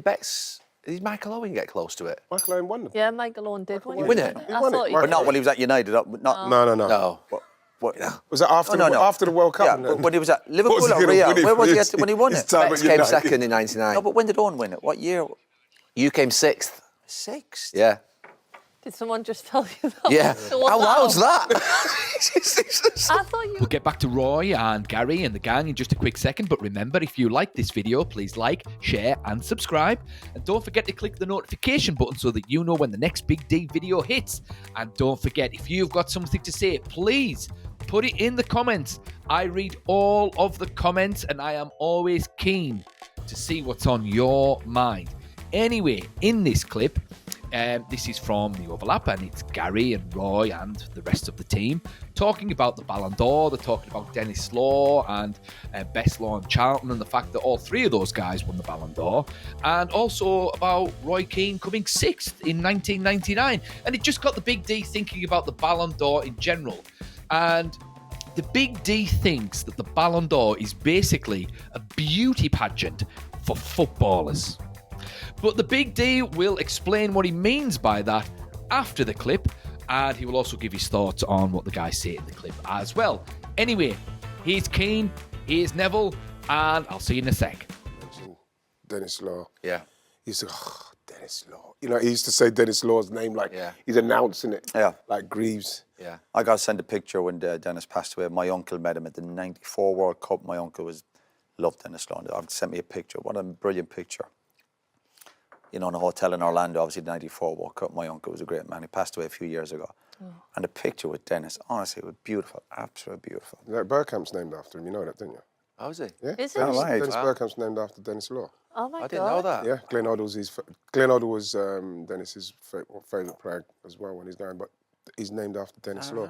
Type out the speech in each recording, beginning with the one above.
think did Michael Owen get close to it? Michael Owen won them. Yeah, Michael Owen did win it. Win it? He won it. But not when he was at United. No. No. What? Was that after, after the World Cup? Yeah, but when he was at Liverpool or Real, where was he when he won it? Bex came second in '99. No, but when did Owen win it? What year? You came sixth. Sixth? Yeah. Did someone just tell you that? Yeah. How loud's that? I thought you... We'll get back to Roy and Gary and the gang in just a quick second, but remember, if you like this video, please like, share and subscribe. And don't forget to click the notification button so that you know when the next Big D video hits. And don't forget, if you've got something to say, please put it in the comments. I read all of the comments and I am always keen to see what's on your mind. Anyway, in this clip, this is from The Overlap, and it's Gary and Roy and the rest of the team talking about the Ballon d'Or. They're talking about Dennis Law and Best Law and Charlton and the fact that all three of those guys won the Ballon d'Or, and also about Roy Keane coming sixth in 1999. And it just got the Big D thinking about the Ballon d'Or in general. And the Big D thinks that the Ballon d'Or is basically a beauty pageant for footballers. But the Big D will explain what he means by that after the clip, and he will also give his thoughts on what the guys say in the clip as well. Anyway, here's Keane, here's Neville, and I'll see you in a sec. Dennis Law. Yeah. He used to Dennis Law. You know, he used to say Dennis Law's name like he's announcing it. Yeah. Like Greaves. Yeah. I got sent a picture when Dennis passed away. My uncle met him at the '94 World Cup. My uncle loved Dennis Law. I've sent me a picture. What a brilliant picture. You know, in a hotel in Orlando, obviously the '94 World Cup. My uncle was a great man. He passed away a few years ago. Oh. And the picture with Dennis, honestly, it was beautiful. Absolutely beautiful. You know, Bergkamp's named after him. You know that, didn't you? Oh, is he? Yeah. Is it? Dennis Bergkamp's named after Dennis Law. Oh my God. I didn't know that. Yeah, Glenn Hoddle was Dennis's favourite player as well when he's going, but he's named after Dennis Law.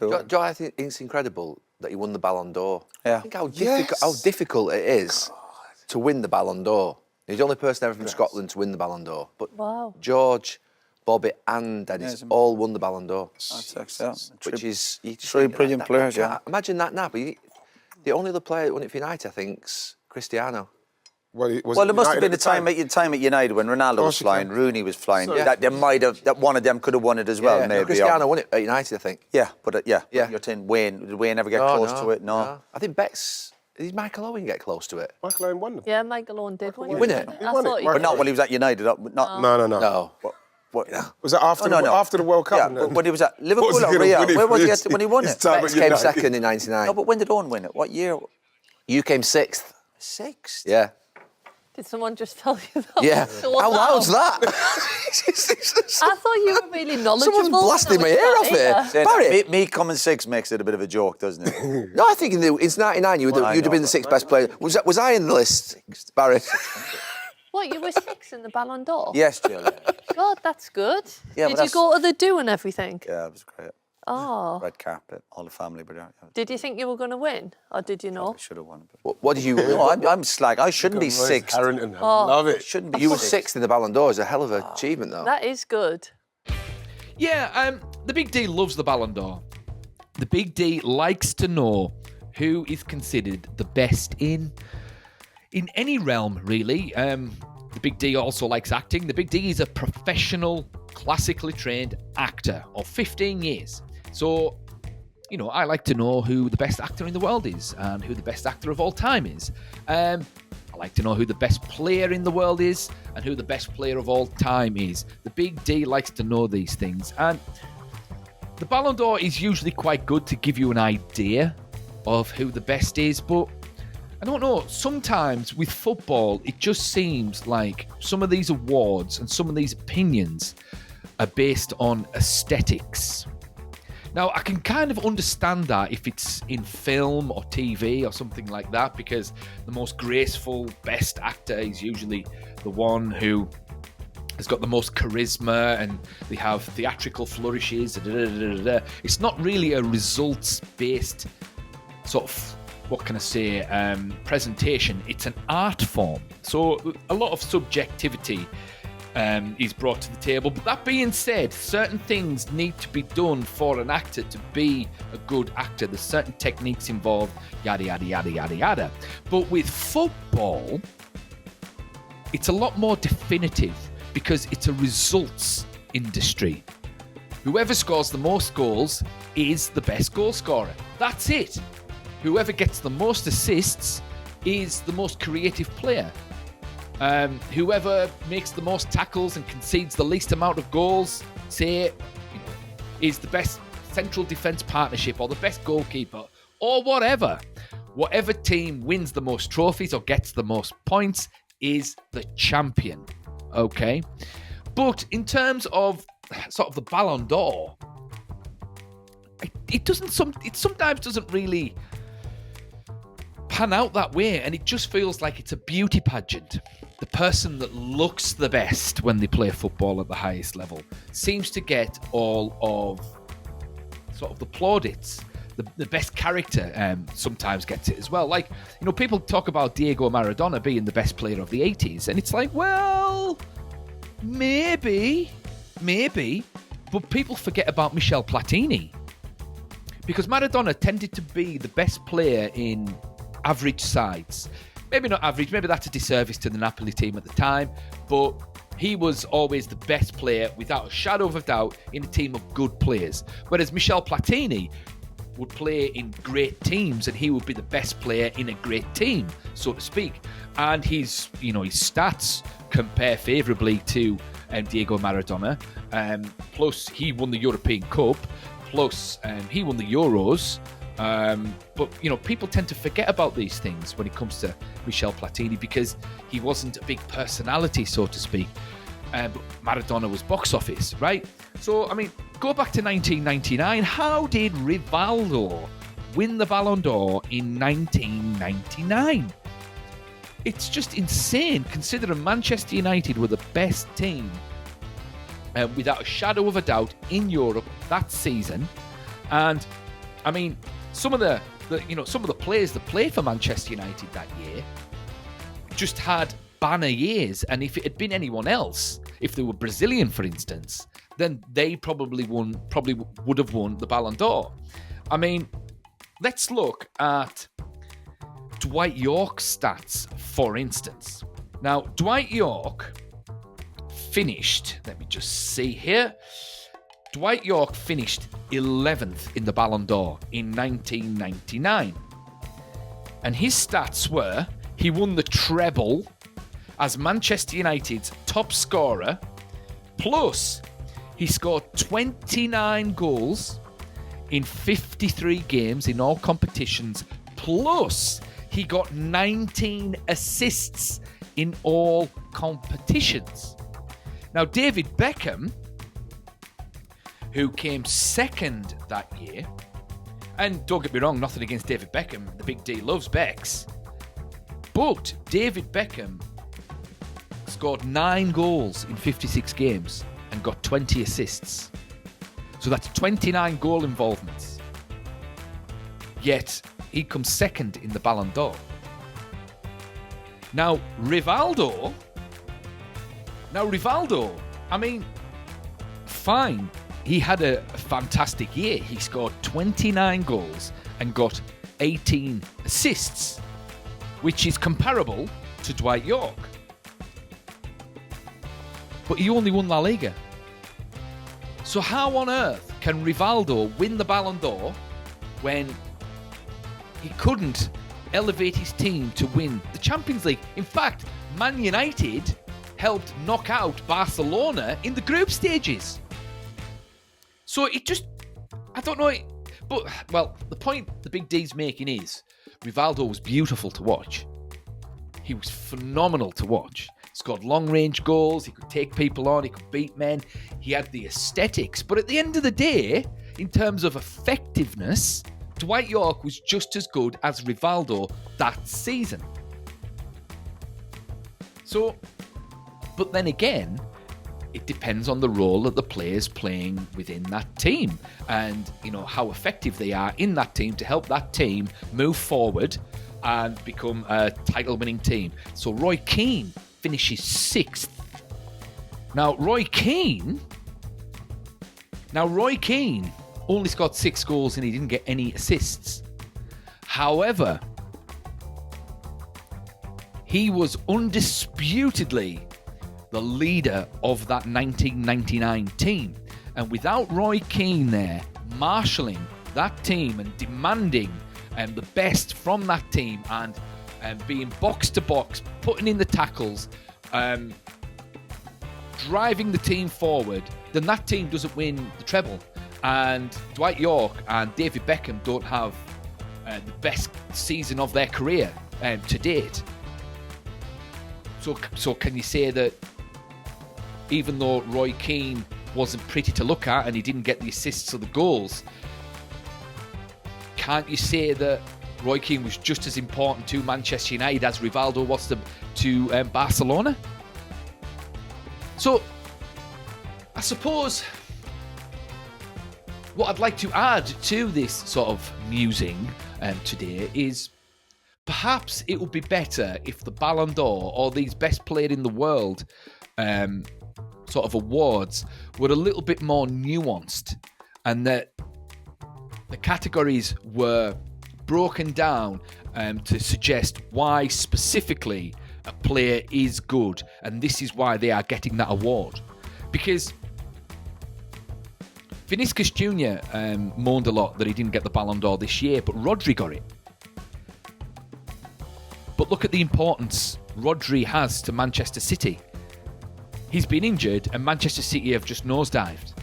Cool. Joe, I think it's incredible that he won the Ballon d'Or. Yeah. I think how difficult it is to win the Ballon d'Or. He's the only person ever from Scotland to win the Ballon d'Or. But George, Bobby and Dennis all won the Ballon d'Or. Which is... Three brilliant players, Imagine that now. But the only other player that won it for United, I think, is Cristiano. Well, there must have been a time at United when Ronaldo was flying, Rooney was flying. That one of them could have won it as well, maybe. Cristiano won it at United, I think. Yeah, but you're saying Wayne. Did Wayne ever get close to it? No. I think did Michael Owen get close to it? Michael Owen won them. Yeah, Michael Owen did win it. He won it? He won it. But not when he was at United. No. What? Was that after the World Cup? Yeah, but when he was at Liverpool or Real, where was he when he won it? Bex came second in '99. No, but when did Owen win it? What year? You came sixth. Sixth? Yeah. Did someone just tell you that? Yeah. How loud's that? I thought you were really knowledgeable. Someone's blasting my ear off here. Barry. Me coming sixth makes it a bit of a joke, doesn't it? No, I think it's '99. You'd have been the sixth best player. Was I in the list, Barry? What, you were sixth in the Ballon d'Or? Yes, Jill. God, that's good. Yeah, Did you go to the do and everything? Yeah, it was great. Oh. Red carpet, all the family were there. Did you think you were going to win, or did you know? I should have won. What did you... No, I'm slag. I shouldn't be sixth. Harrington, love it. Shouldn't be. You were sixth in the Ballon d'Or. It's a hell of an achievement, though. That is good. Yeah, the Big D loves the Ballon d'Or. The Big D likes to know who is considered the best in any realm, really. The Big D also likes acting. The Big D is a professional, classically trained actor of 15 years. So, you know, I like to know who the best actor in the world is and who the best actor of all time is. I like to know who the best player in the world is and who the best player of all time is. The Big D likes to know these things. And the Ballon d'Or is usually quite good to give you an idea of who the best is, but I don't know, sometimes with football, it just seems like some of these awards and some of these opinions are based on aesthetics. Now, I can kind of understand that if it's in film or TV or something like that, because the most graceful, best actor is usually the one who has got the most charisma and they have theatrical flourishes. It's not really a results-based sort of, what can I say, presentation. It's an art form. So a lot of subjectivity is brought to the table. But that being said, certain things need to be done for an actor to be a good actor. There's certain techniques involved, yada, yada, yada, yada, yada. But with football, it's a lot more definitive because it's a results industry. Whoever scores the most goals is the best goal scorer. That's it. Whoever gets the most assists is the most creative player. Whoever makes the most tackles and concedes the least amount of goals, say, is the best central defence partnership or the best goalkeeper or whatever. Whatever team wins the most trophies or gets the most points is the champion. Okay? But in terms of sort of the Ballon d'Or, it sometimes doesn't really pan out that way, and it just feels like it's a beauty pageant. The person that looks the best when they play football at the highest level seems to get all of sort of the plaudits. The best character sometimes gets it as well. Like, people talk about Diego Maradona being the best player of the 80s, and it's like, well, maybe, but people forget about Michel Platini. Because Maradona tended to be the best player in average sides. Maybe not average, maybe that's a disservice to the Napoli team at the time, but he was always the best player, without a shadow of a doubt, in a team of good players. Whereas Michel Platini would play in great teams, and he would be the best player in a great team, so to speak. And his stats compare favourably to Diego Maradona. Plus, he won the European Cup. Plus, he won the Euros. But people tend to forget about these things when it comes to Michel Platini because he wasn't a big personality, so to speak. But Maradona was box office, right? So, go back to 1999. How did Rivaldo win the Ballon d'Or in 1999? It's just insane, considering Manchester United were the best team, without a shadow of a doubt, in Europe that season. And some of the players that played for Manchester United that year just had banner years, and if it had been anyone else, if they were Brazilian, for instance, then they probably would have won the Ballon d'Or. Let's look at Dwight Yorke's stats, for instance. Now, Dwight Yorke finished, let me just see here. Dwight Yorke finished 11th in the Ballon d'Or in 1999. And his stats were, he won the treble as Manchester United's top scorer, plus he scored 29 goals in 53 games in all competitions, plus he got 19 assists in all competitions. Now, David Beckham, who came second that year, and don't get me wrong, nothing against David Beckham, the Big D loves Becks, but David Beckham scored 9 goals in 56 games and got 20 assists. So that's 29 goal involvements. Yet, he comes second in the Ballon d'Or. Now, Rivaldo, fine. He had a fantastic year. He scored 29 goals and got 18 assists, which is comparable to Dwight Yorke. But he only won La Liga. So how on earth can Rivaldo win the Ballon d'Or when he couldn't elevate his team to win the Champions League? In fact, Man United helped knock out Barcelona in the group stages. So it just, I don't know. But, well, the point the Big D's making is Rivaldo was beautiful to watch. He was phenomenal to watch. Scored long-range goals. He could take people on. He could beat men. He had the aesthetics. But at the end of the day, in terms of effectiveness, Dwight Yorke was just as good as Rivaldo that season. So, but then again, it depends on the role that the player's playing within that team and, how effective they are in that team to help that team move forward and become a title-winning team. So Roy Keane finishes 6th. Now, Roy Keane only scored 6 goals and he didn't get any assists. However, he was undisputedly the leader of that 1999 team. And without Roy Keane there, marshalling that team and demanding the best from that team and being box to box, putting in the tackles, driving the team forward, then that team doesn't win the treble. And Dwight Yorke and David Beckham don't have the best season of their career to date. So can you say that even though Roy Keane wasn't pretty to look at and he didn't get the assists or the goals, can't you say that Roy Keane was just as important to Manchester United as Rivaldo was to Barcelona? So I suppose what I'd like to add to this sort of musing today is perhaps it would be better if the Ballon d'Or or these best player in the world sort of awards were a little bit more nuanced, and that the categories were broken down to suggest why specifically a player is good, and this is why they are getting that award. Because Vinicius Jr. moaned a lot that he didn't get the Ballon d'Or this year, but Rodri got it. But look at the importance Rodri has to Manchester City. He's been injured and Manchester City have just nosedived.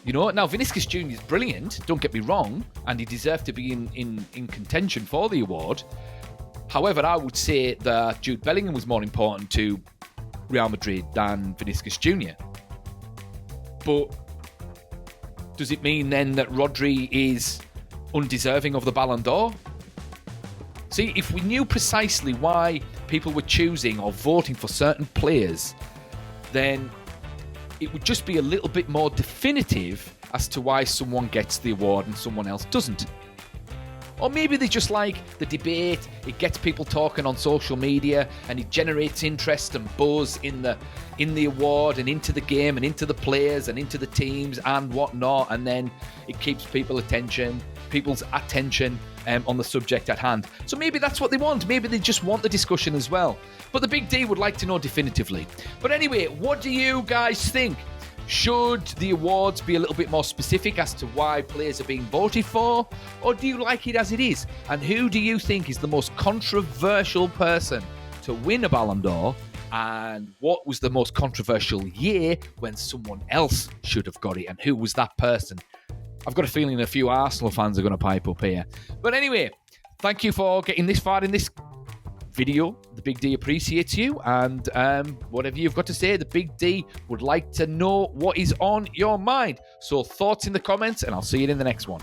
You know, now Vinicius Jr. is brilliant, don't get me wrong, and he deserved to be in contention for the award. However, I would say that Jude Bellingham was more important to Real Madrid than Vinicius Jr. But does it mean then that Rodri is undeserving of the Ballon d'Or? See, if we knew precisely why people were choosing or voting for certain players, then it would just be a little bit more definitive as to why someone gets the award and someone else doesn't. Or maybe they just like the debate, it gets people talking on social media and it generates interest and buzz in the award and into the game and into the players and into the teams and whatnot, and then it keeps people's attention on the subject at hand. So maybe that's what they want. Maybe they just want the discussion as well. But the Big D would like to know definitively. But anyway, what do you guys think? Should the awards be a little bit more specific as to why players are being voted for? Or do you like it as it is? And who do you think is the most controversial person to win a Ballon d'Or? And what was the most controversial year when someone else should have got it? And who was that person? I've got a feeling a few Arsenal fans are going to pipe up here. But anyway, thank you for getting this far in this video. The Big D appreciates you, and whatever you've got to say, the Big D would like to know what is on your mind. So thoughts in the comments, and I'll see you in the next one.